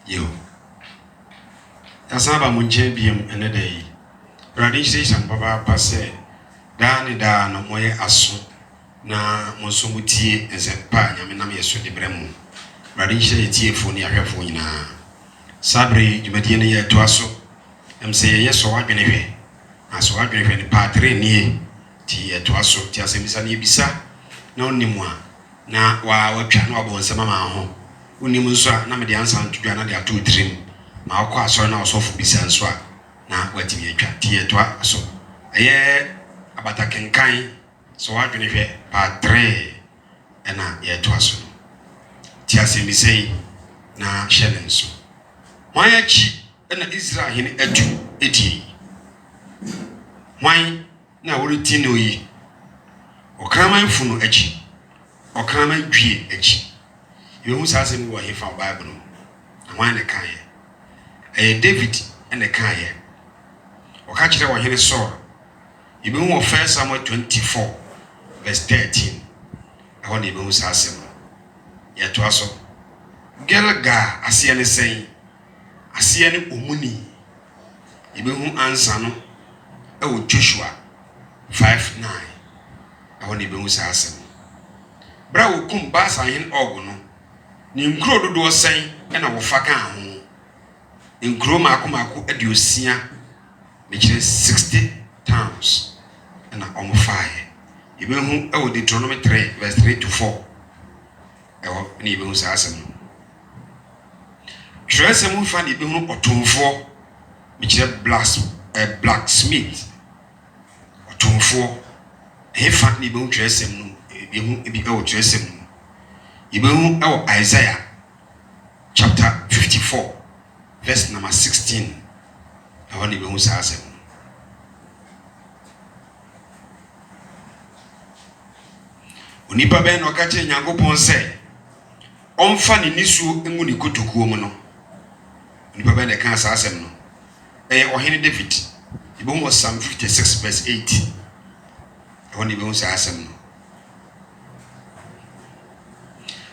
Yo. Asaba munche biem ene dey. Radin station papa passe. Da no moye aso na monso mutie ensepa nyame nam yeso de bremu. Radin station tie fo ni ahwefo nyina. Sabre dwumadie ne ye to aso. Em se ye so wadwene hwe. Aso wadwene hwe ni patre nie ti ye to aso ti asemisa ne bisa na onimu a na watwa na wabon sema ma ho. Unimu nso a na me de ansa ntudwa na de ato trim ma akọ asọrọ na osofu bisa nso a na watimi atwa tie to aso eye abata kenkan so wadwene hwe pa 3 na ye to aso ti asemisei na hyele nso wan achi na Israel hene atu eti wan na woriti no yi okraman funu achi okraman dwie achi you say asem wo he fa Bible no wan ne kan ye David and the kan ye o ka kire wo hene Saul you be who 1 Samuel 24 verse 13 I want you be say asem ye to aso Gelga asia ne sen asia ne omuni you be who answer no e wo Joshua 5:9 I want you be say asem bra wo kum basa hin ogu no ni nkro dodo sen na wo fa kan ho nkro mako adiosia ne kire 60 towns na omfae ibehu e wo Deuteronomy 3 verse 3 to 4 e wo ni ibehu sa asem tresem fa ni ibehu otomfo ne kire blacksmith otomfo he fa ni ibehu tresem no ibehu ebi e wo tresem no ibehu e wo Isaiah chapter 54 verse number 16 I want ibehu sa asem onipa ben no ka che Nyankopon se omfa ni nisu emu ni kotokuo mu no onipa ben ka sa asem no ohene David ibehu Psalm 56 verse 8 I want ibehu sa asem no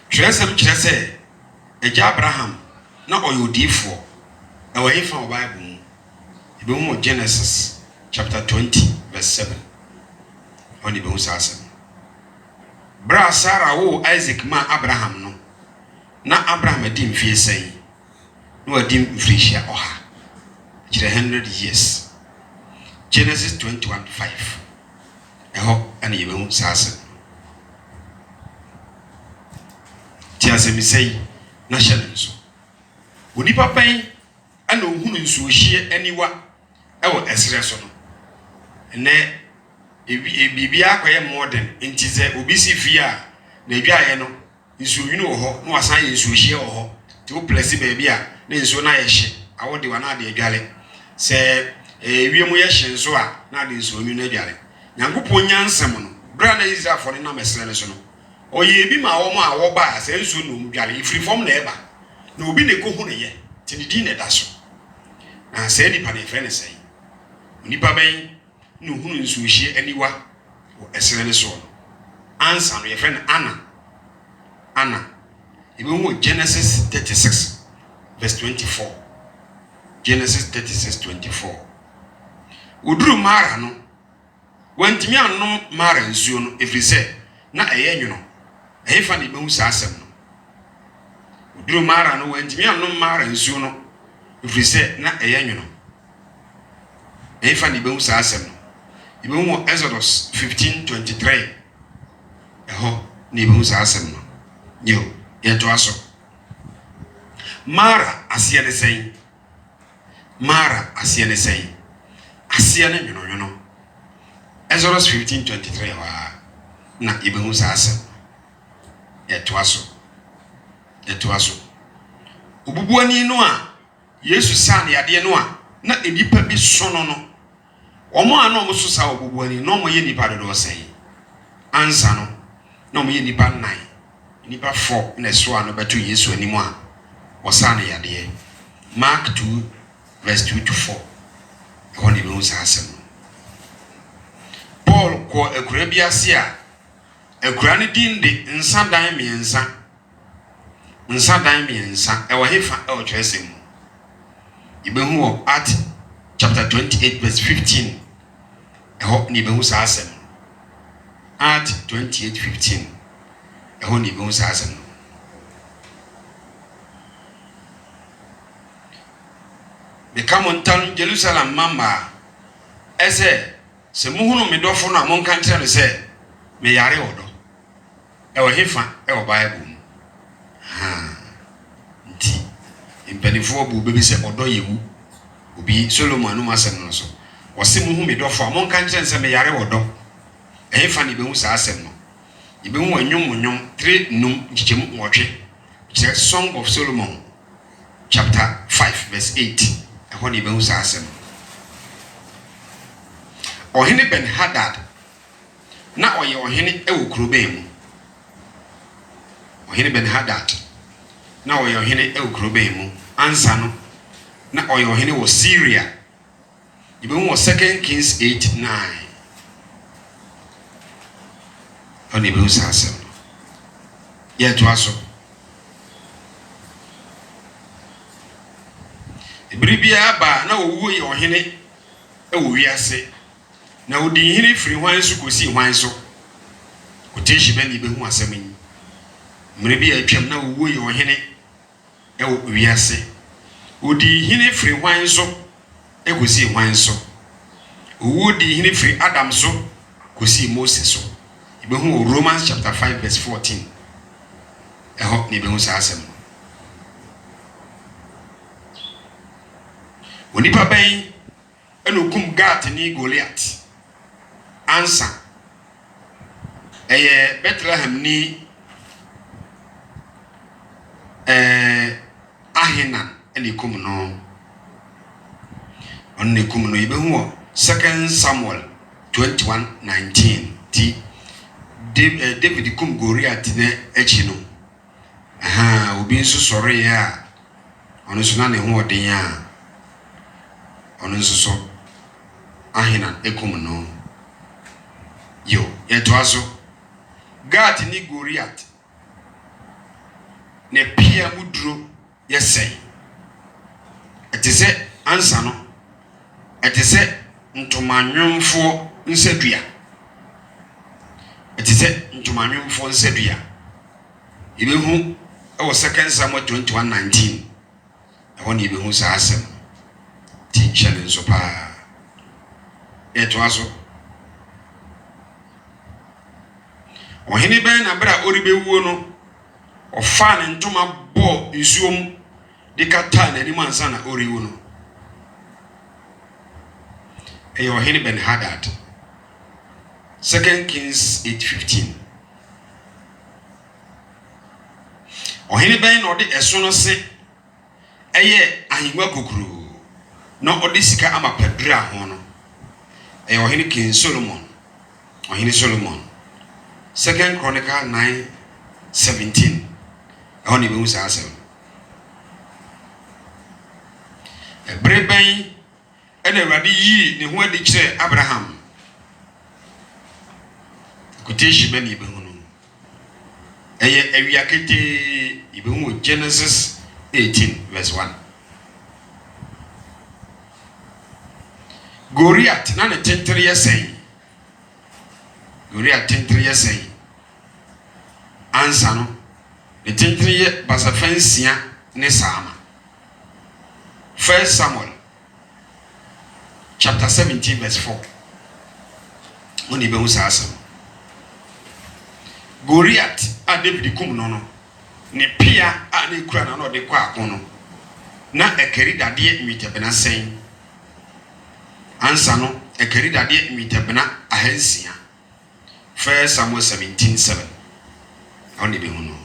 Tresem kire se eja Abraham na oyodifo e wo yifa Bible ibehu Genesis chapter 20 verse 7 oni ibehu sa asem bra Sarah wo Isaac ma Abraham no na Abraham di mfie sen no adi mfrihia oha kire 100 years Genesis 21:5 eho ani ibehu sa asem ti asemisei na hyele nso onipa pen ana ohunu nso ohie aniwa ewo esre so no ne bibia akoye modern ntize obi si fia na edwaye no nso nwinu wo ho na wasan ye nso ohie wo ho ti wo place baby a na nso na ye hye awode wa na ade edwale se ewiem ye hye nso a na ade nso nwinu edwale Nyankopon nyansem no bra na Israel for na mesre ne so no oye bi ma wo ma wo ba se nso no mdwale ifri form na eba na obi ne ko hu ne ye ti di ne da so na se ni pa ne fre ne sei onipa ben no hunu nso hie aniwa wo esere ne so ansa no ye fre ne Anna ibe hu Genesis 36 verse 24 Genesis 36:24 uduru Mara no wantimi anom Mara nsuo no efrise na eye nwuno efa ne behu sa asem no uduru Mara no wantimi anom Mara nsuo no efrise na eye nwuno efa ne behu sa asem no ibehu Exodus 15:23 eho ne behu sa asem no yo yeto aso Mara asia ne sen asia ne nwuno Exodus 15:23 wa na ibehu sa asem yeto aso obubuani no a Yesu sa ne yade no a na enipa bi sono no omo a no mo so sa obubuani no mo ye nipa dodo sen ansa no no mo ye nipa 9 nipa 4 na so ano beto Yesu animu a wosa ne yade Mark 2 verse 2 to 4 ko ne ibehu sa asem Paul ko ekura biase a ekura ne din de nsa dan miensa nsa dan miensa ewo hefa ewo twesem ibehu wo at chapter 28 verse 15 eho ni ibehu sa asem at 28:15 eho ni ibehu sa asem me come on town Jerusalem mama ese se muhunu me dofo no amon kan kire no se me yare odo ewo hefa ewo Bible nti impenifo bu bebi se odo yewu obi Solomon no masem no so wose muhu me dofo amon kan kire se me yare odo hefa ni behu sa asem no ibehu anwum 3 num chichemu nwotwe Song of Solomon chapter 5 verse 8 eho ni behu sa asem ohene Ben Hadad na oye ohene ewo kurobe mu ohene Ben Hadad na oye ohene ewo kurobe mu ansa no na oye ohene wo Syria ibehu wo 2 Kings 8:9 oni behu sa asem ye to aso ibiribia ba na owu ye ohene ewo wiase na odi hini firi hwan so kosi hwan so oteshi ba ni behu asem yi mre bi atwam na owu ye ohene ewo wiase odi hini firi hwan so ekosi hwan so owu di hini firi Adam so kosi Moses so ibehu Romans chapter 5 verse 14 eho ni behu sa asem onipa ben enokum Gat ni Goliath ansa eye Bethlehem ni Ahinan enikum no onnekum no ibehu 2 Samuel 21:19 ti David kum Goliath ne echi no obi nso sore ya ono so na ne ho odin ya ono nso so Ahinan ekum no yo yeto aso Gat ni Goliath ne pia muduro yesai etise ansa no etise ntomanwemfo nsadua etise ntomanwemfo nsadua ibehu ewo 2 Samuel 21:19 ewo ni ibehu sa asem ti challenge so pa yeto aso ohene ben na bra oribewuo no ofa ne ntoma bo nsuom de kata na ni mansa na oriwu no ohene Ben Hadad 2 Kings 8:15 ohene ben no de eso no se eye ahingwa kokuru no ode sika amapadura ho no ohene King Solomon ohene Solomon 2 Chronicle 9:17 ehoni be musa asem breben ene Awurade yi ne ho adi kire Abraham kuteshi be ni be hu no eye awiakete ibe hu Genesis 18 verse 1 Goliath na ne tentere yesai Goliath tentere yesai ansa no ne tentere ye basafansia ne sama 1 Samuel chapter 17 verse 4 oni be musa asem Goliath a David kum no ne pia a ne kura na no de kwa akono na ekeri dade mitebena sen ansa no ekeri dade mitebena ahansia 1 Samuel 17:7 oni be hu no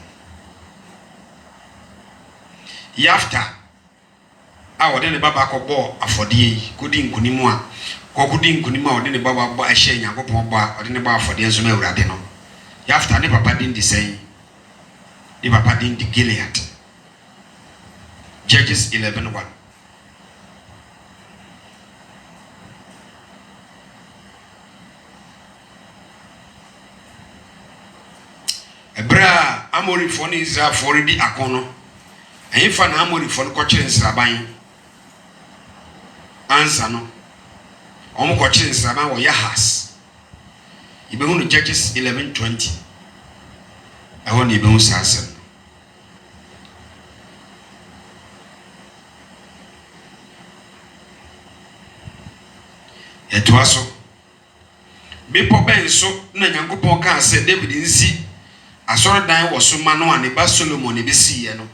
Yafta a wode ne baba akọbọ afọde yi kodi nkunimu a kokodi nkunimu a wode ne baba bọ ahye Nyankopon bọ a wode ne baba afọde nso ma Awurade no Yafta ne papa din di sey ne papa din di Gilead Judges 11:1 Ebra Amorifo ne Israelfo redi akono ɛyifa na Amorifo no kɔkyere nsraban ansa no ɔmo kɔkyere nsraban wɔ Yahas ibehu no Judges 11:20 ɛhɔ ne ibehu saa asɛm ɛtoa so bepɔ bɛn so na Nyankopɔn kaa sɛ David nsi asɔredan wɔ so ma no a ne ba Solomon ne besiiɛ no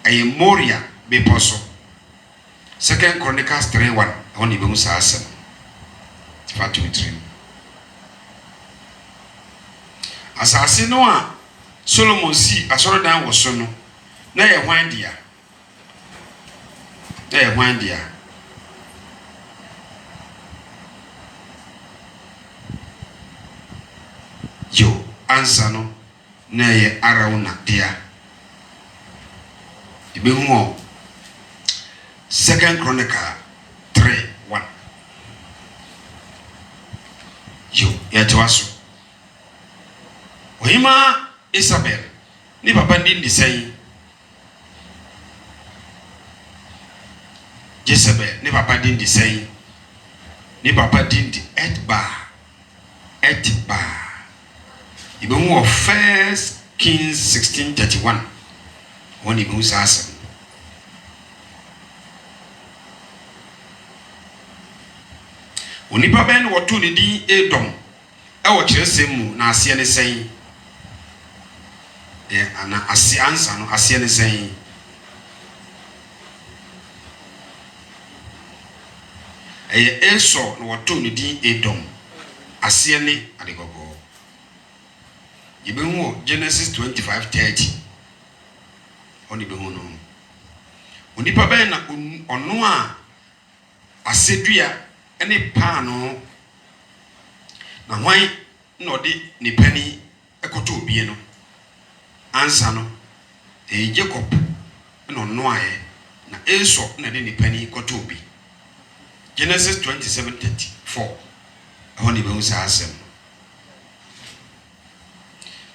ɛyɛ Moria bepɔ so 2 Chronicles 3:1 ɛhɔ ne ibehu saa asɛm fatu mitrim asase no a Solomon si asɔredan wɔ so no na yɛ hwan dia yo ansa no na yɛ Arauna dia ibehu o 2 Chronicles 3:1 yo yɛtoa so Ohima Isabel ni papa ndi sɛn Jezebel ni papa ndi sɛn ni papa ndi Etba ibehu of 1 Kings 16:31 when ibehu saa asɛm onipa bɛn wɔto ne din Edom ɛwɔ kyerɛsɛm mu na aseɛ ne sɛn ana ansa no aseɛ ne sɛn ɛyɛ Esau na wɔto ne din Edom aseɛ ne adegogo yibehu Genesis 25:30 oni behu no onipa bɛn na ɔno a asedua ɛne paano na hwan na ɔde ne pani ɛkɔtɔ obie no ansa no Jacob na ɔno ayɛ na Esau na de ne pani kɔtɔ obi Genesis 27:34 ɛhɔ ne behu saa asɛm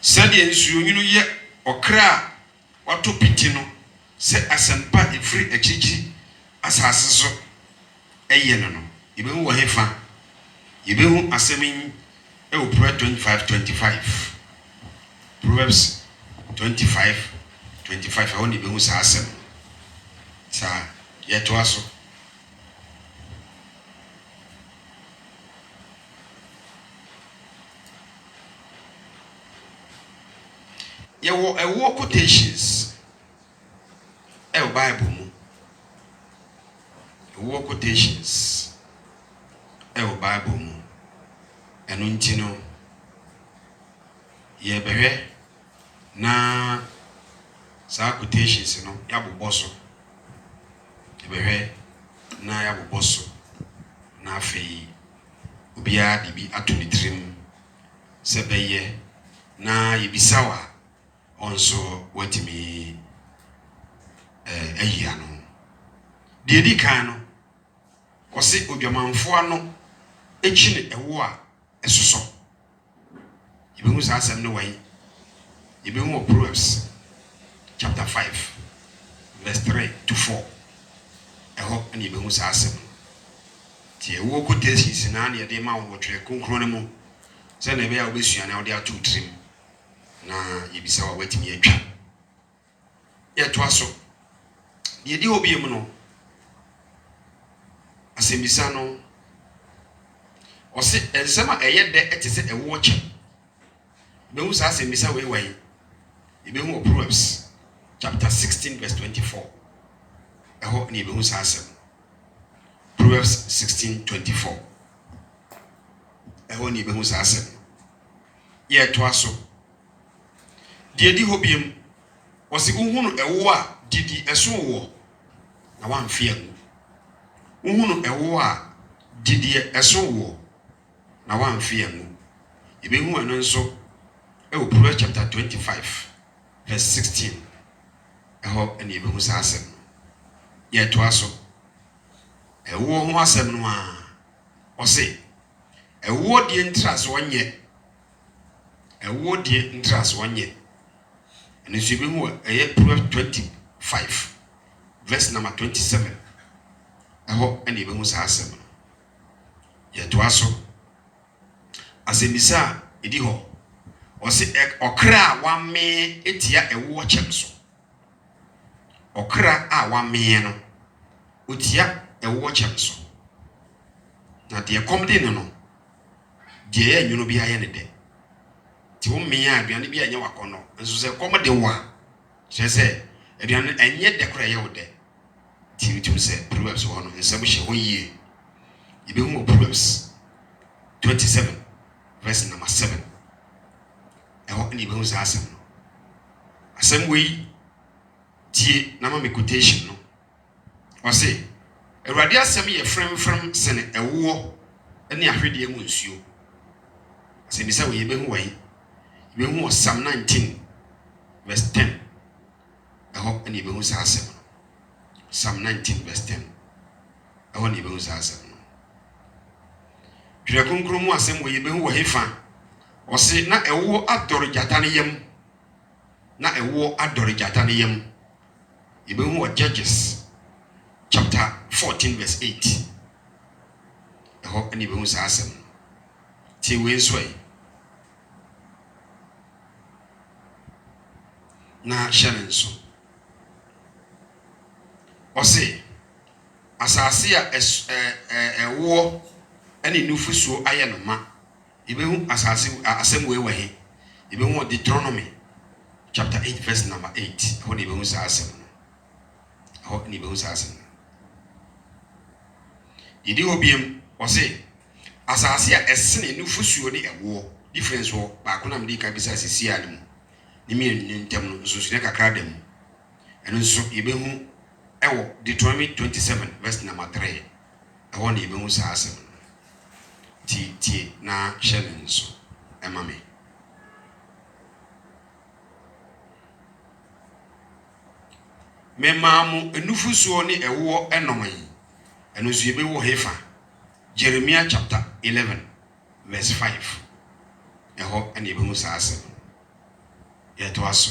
sɛdeɛ nsuo nwunu yɛ ɔkra wato piti no sɛ asɛmpa efiri akyikyi asase so ɛyɛ no ibehu wɔ hefa ibehu asɛm ɛwɔ Proverbs 25:25 Proverbs 25:25 ɛwɔ ne ibehu saa asɛm saa yɛtoa so yɛwɔ ɛwɔ quotations ɛwɔ Bible mu ɛwɔ quotations ɛwɔ Bible mu ɛno nti no yɛbɛhwɛ na saa quotations no yɛabobɔ so yɛbɛhwɛ na yɛabobɔ so na afei obiara de bi ato ne tirim sɛ bɛyɛ na yɛbisawa onso watimi ayia no de di kan no ɔse odwamanfo ano echi ne ɛwo a ɛsoso ibehu saa asɛm no wai ibehu Proverbs chapter 5:3-4 ɛhɔ ɛne ibehu saa asɛm tie wo quotations na ne de ma wo twɛ konkro ne mu sɛ na ɛbɛya obesua na ɔde ato trim na yebisa wa watimi atwa yɛtoa so yɛdi obi mu no asɛmbisa no ɔse ensɛm a ɛyɛ dɛ ɛte sɛ ɛwo kyɛ behu saa asɛmbisa wei ibehu Proverbs chapter 16:24 ɛhɔ ne behu saa asɛm Proverbs 16:24 ɛhɔ ne behu saa asɛm yɛtoa so die di hobiem ɔse uhunu ɛwo a didi ɛso wo na wamfia ngu uhunu ɛwo a didi ɛso wo na wamfia ngu ibehu ɛno nso ɛwɔ Proverbs chapter 25:16 ɛhɔ ɛne ibehu saa asɛm yɛtoa so ɛwo ho asɛm no a ɔse ɛwo die ntra so ɔnyɛ ɛwo deɛ ntras wanye ɛno nso ebi hu ɛyɛ Proverbs 25 verse number 27 ɛhɔ ɛna ebi hu saa asɛm no yɛtoa so asɛmisa edi hɔ ɔse ɔkra a wamee etia ɛwo kyɛm so ɔkra a wamee no otia ɛwo kyɛm so na deɛ kɔm de no deɛ yɛ nwono bi ayɛ ne de ti wo mmea aduane bi anya wakɔnɔ nso sɛ kɔm de wa kyerɛ sɛ aduane ɛnyɛ de kora yɛ wo de ti tum sɛ Proverbs hɔ no nsɛm hyɛ hɔ yie yɛbɛhu wɔ Proverbs 27 verse number 7 ɛhɔ ne yɛbɛhu saa asɛm no asɛm wei tie na ma me quotation no ɔse Awurade asɛm yɛ frɛmfrɛm sene ɛwoɔ ne ahwedeɛ mu nsuo asɛm sɛ wɔ yɛbɛhu wɔ yɛbɛhu wɔ Psalm 19 verse 10 ɛhɔ ne yɛbɛhu saa asɛm no Psalm 19 verse 10 ɛhɔ ne yɛbɛhu saa asɛm no Twerɛ Kronkron mu asɛm wɔ yɛbɛhu wɔ hefa ɔse na ɛwoɔ adɔre gyata ne yam na ɛwoɔ adɔre gyata ne yam yɛbɛhu wɔ Judges chapter 14 verse 8 ɛhɔ ne yɛbɛhu saa asɛm no tie wei nso yi na hyɛ ne nso ɔse asase a ɛwoɔ ɛne nufusuo ayɛ no ma yɛbɛhu asase asɛm wei wɔ he yɛbɛhu wɔ Deuteronomy chapter 8 verse number 8 ɛhɔ ne yɛbɛhu saa asɛm no ɛhɔ ne yɛbɛhu saa asɛm no yɛdi hɔ biem ɔse asase a ɛsene nufusuo ne ɛwoɔ difference wɔ baako na mede ka bisa sisi a ne mu ne mi ntem no nso ne kakra da mu ɛno nso yɛbɛhu ɛwɔ Deuteronomy 27 verse number 3 ɛhɔ ne yɛbɛhu saa asɛm no tie na hyɛ ne nso ɛma me memaamu nufusuo ne ɛwoɔ ɛnɔman ɛno nso yɛbɛhu hefa Jeremiah chapter 11 verse 5 ɛhɔ ɛne yɛbɛhu saa asɛm yɛtoa so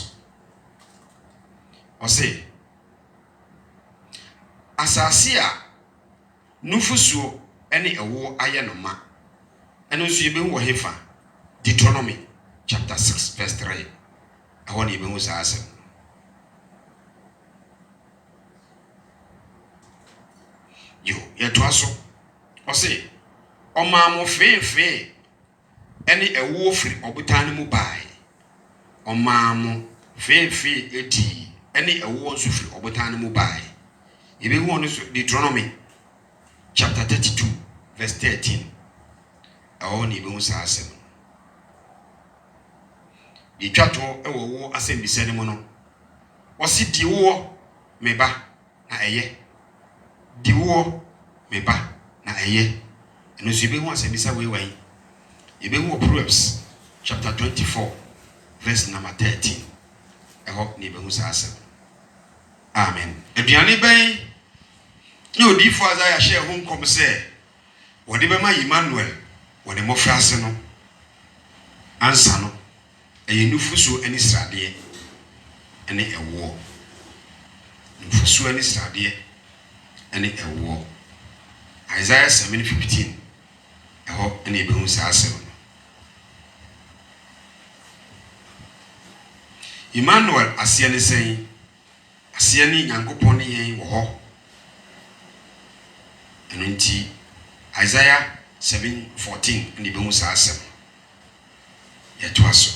ɔse asase a nufusuo ɛne ɛwoɔ ayɛ no ma ɛno nso yɛbɛhu wɔ hefa Deuteronomy chapter 6 verse 3 ɛhɔ ne yɛbɛhu saa asɛm yo yɛtoa so ɔse ɔmaa mo feefee ɛne ɛwoɔ firi ɔbotan no mu bae ɔmaa mo feefee edi ɛne ɛwoɔ nso firi ɔbotan no mu bae yɛbɛhu ɔno so Deuteronomy chapter 32 verse 13 ɛwɔ ne yɛbɛhu saa asɛm yɛtwa to ɛwɔ wo asɛm bisa ne mu no ɔse di woɔ me ba na ɛyɛ di woɔ me ba na ɛyɛ ɛno nso yɛbɛhu asɛm bisa wei wai yɛbɛhu wɔ Proverbs chapter 24 verse number 13 ɛhɔ ne yɛbɛhu saa asɛm amen aduane bɛn ne odifo Isaiah hyɛ ho nkɔm sɛ wɔde bɛma Emmanuel wɔde mmɔfra ase no ansa no ɛyɛ nufusuo ani sradeɛ ɛne ɛwoɔ nufusuo ani sradeɛ ɛne ɛwoɔ Isaiah 7:15 ɛhɔ ɛne yɛbɛhu saa asɛm no Emmanuel aseɛ ne sɛn aseɛ ne Nyankopɔn ne yɛn wɔ hɔ ɛno nti Isaiah 7:14 ɛne yɛbɛhu saa asɛm yɛtoa so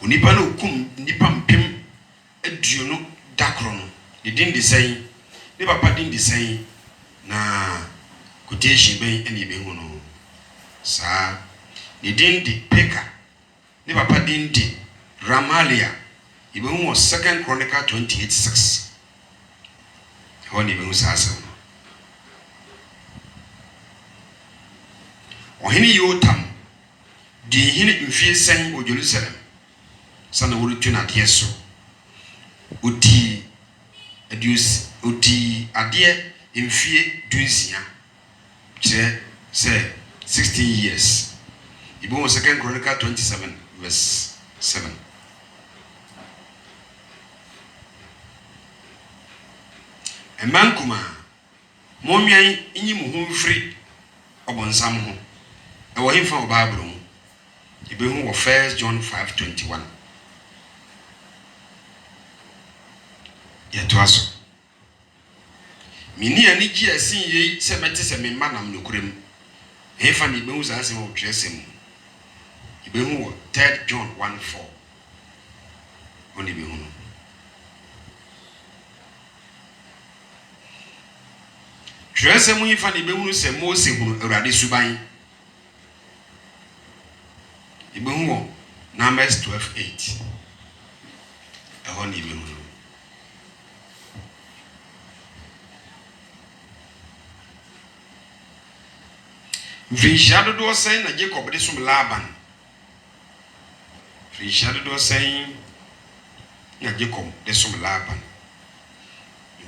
onipa no kum nipa mpem aduonu dakoro no ne din de sɛn ne papa din de sɛn na quotation bɛn ɛne yɛbɛhu no saa ne din de Peka ne papa din de Ramalia yɛbɛhu wɔ 2 Chronicle 28:6 ɛhɔ ne yɛbɛhu saa asɛm no ɔhene Yotam di hene mfie sɛn wɔ Jerusalem sana wɔretu n'adeɛ so odi adeɛ mfie dunsia say 16 years. Ibo 2 Chronicle 27 verse 7. Emankuma monwan inyi mu ho mfiri obonsam ho. E wo himfa o Bible mu. Ibe hu wo 1 John 5:21. Yeto aso. Mini ani gi asin yi se mete se me manam nokurem. Hefa ni behu za asem o twesem. Ibe hu wo 3 John 1:4. Oni be hu no. Twesem yi fa ni be hu se Mose hu Awurade suban. Ibe hu wo Numbers 12:8. Ehoni be hu no. Vinchado do sen na Jacob de som Laban. Vinchado do sen na Jacob de som Laban.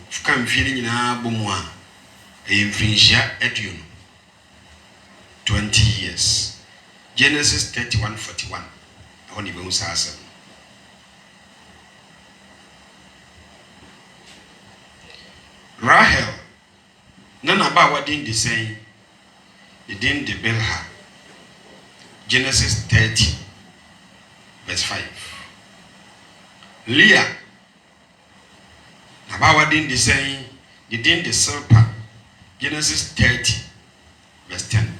Fuka mfiri nyina bomu a vincha eduno 20 years. Genesis 31:41. Oni be usasa. Rahel nana ba wadin de sen Idin de Bilha. Genesis 30 verse 5. Leah Nabawa din de saying Idin de Silpa. Genesis 30 verse 10.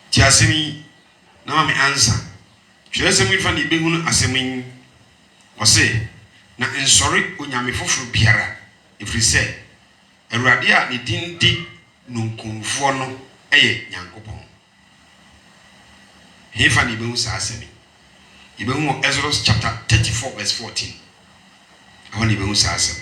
Tiasimi na me answer. Twesem ifa ni behunu asemin ose na ensori onyame foforo biara efri se Awurade a ne din di nunkumfo no eye Nyankopon. Hefa ni behu sa asemi. Ibehu Exodus chapter 34 verse 14. Ahoni behu sa asemi.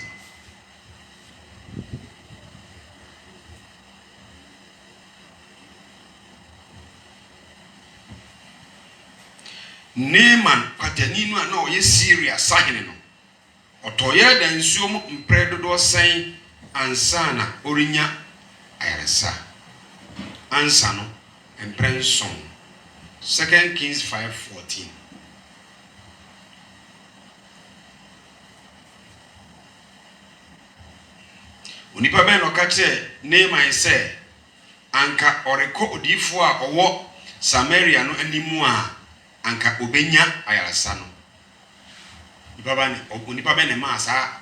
Naaman kwatani no na oye Syria sahene no otoye da nsuo mu mpre dodo sen ansana orinya ayaresa ansa no mpre nson 2 Kings 5:14. Onipa ben no ka kire Naaman se anka oreko odifo a owo Samaria no animu a anka obenya ayarasa no onipa bane ma sa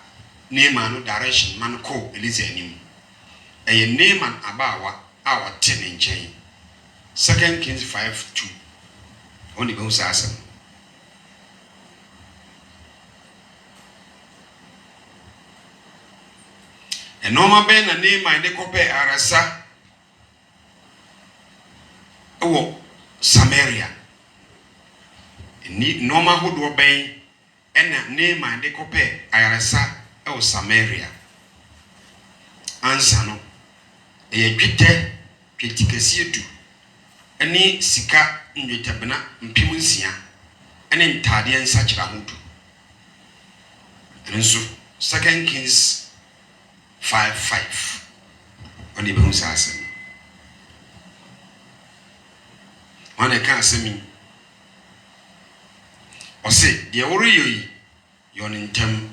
Naaman no direction man ko Elisa anim eye Naaman abawa a wote ne nchen 2 Kings 5:2. Oni be usasa enoma ben na Naaman de kope arasa wo Samaria ni normal hodo ben ena Naaman de kope ayaresa e Samaria ansa no e dwite twetikasi edu eni sika ndwetabena mpim nsia ene ntade nsa kira hodu enso 2 Kings 5:5 oni be usasa wana ka asemi ose de wori yoyi yon ntem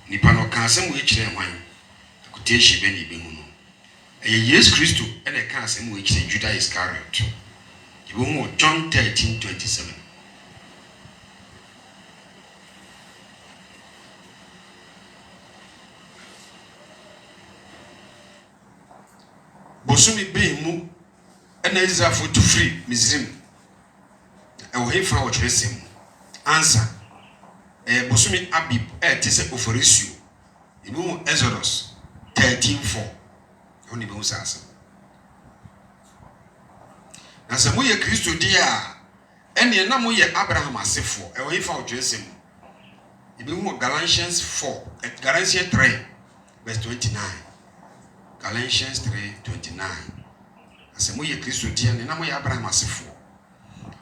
nipa no ka asem we kire hwan akuteshi be ni be hu no eye Yesu Kristo ene ka asem we kire Judas Iscariot ibo hu John 13:27. Bosumi be mu ena Israel for to free Misrim e wo hefa wo kire sem answer Bosumi Abib tese oforesio ibu Exodus 13:4. Oni be usasa na se moye Kristo dia ene na moye Abraham asefo e wo hefa wo kire sem ibu Galatians 3 verse 29. Galatians 3:29. asɛm yɛ Kristo deɛ ne nam yɛ Abraham asefo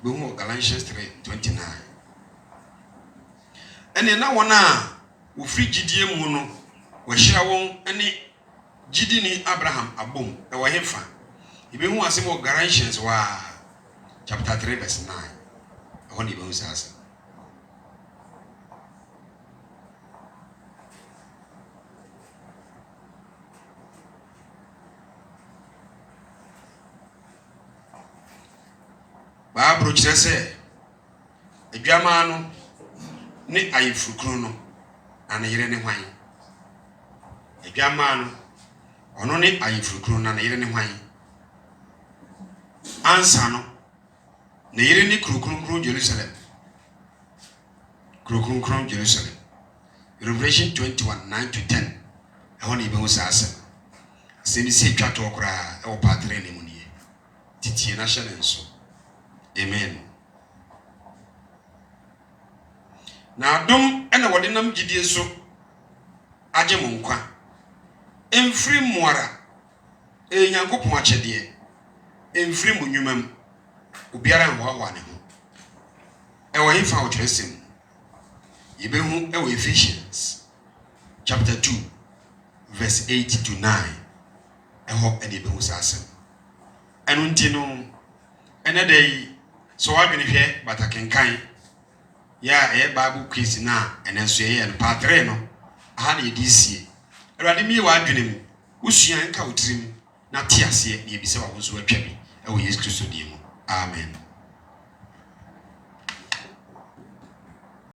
bɛhu Galatians 3:29 ɛne na wɔn a wofiri gidie mu no wɔhyira wɔn ne gidini Abraham abom ɛwɔ hefa yɛbɛhu asɛm wɔ Galatians chapter 3 verse 9 ɛhɔ ne yɛbɛhu saa asɛm. Bible kyerɛ sɛ adwama no ne ayefurukunu no na ne yere ne hwan adwama no ɔno ne ayefurukunu na ne yere ne hwan ansa no ne yere ne kurokronkron Jerusalem Revelation 21:9-10 ɛhɔ ne yɛbɛhu saa asɛm asɛm si atwa toɔ koraa ɛwɔ paatere ne mu nie titie na hyɛ ne nso. Amen. Na adom ena wɔde nam gidie so agye mo nkwa emfiri muara Nyankopɔn akyɛdeɛ emfiri mo nnwuma mu obiara nwawa ne ho ɛwɔ hefa wo kyerɛ sɛm yɛbɛhu ɛwɔ Ephesians chapter 2 verse 8-9 ɛhɔ ɛde yɛbɛhu saa asɛm ɛno nti no ɛnɛ da yi so wadwene hwɛ batakenkan ya Bible quiz na ɛnɛ nso yɛ no part 3 no aha na yɛdi sie awurade mi wadwene mu usua nka wotirim na te aseɛ na yɛbisa wa wo nso atwa bi ɛwɔ Yesu Kristo din mu amen.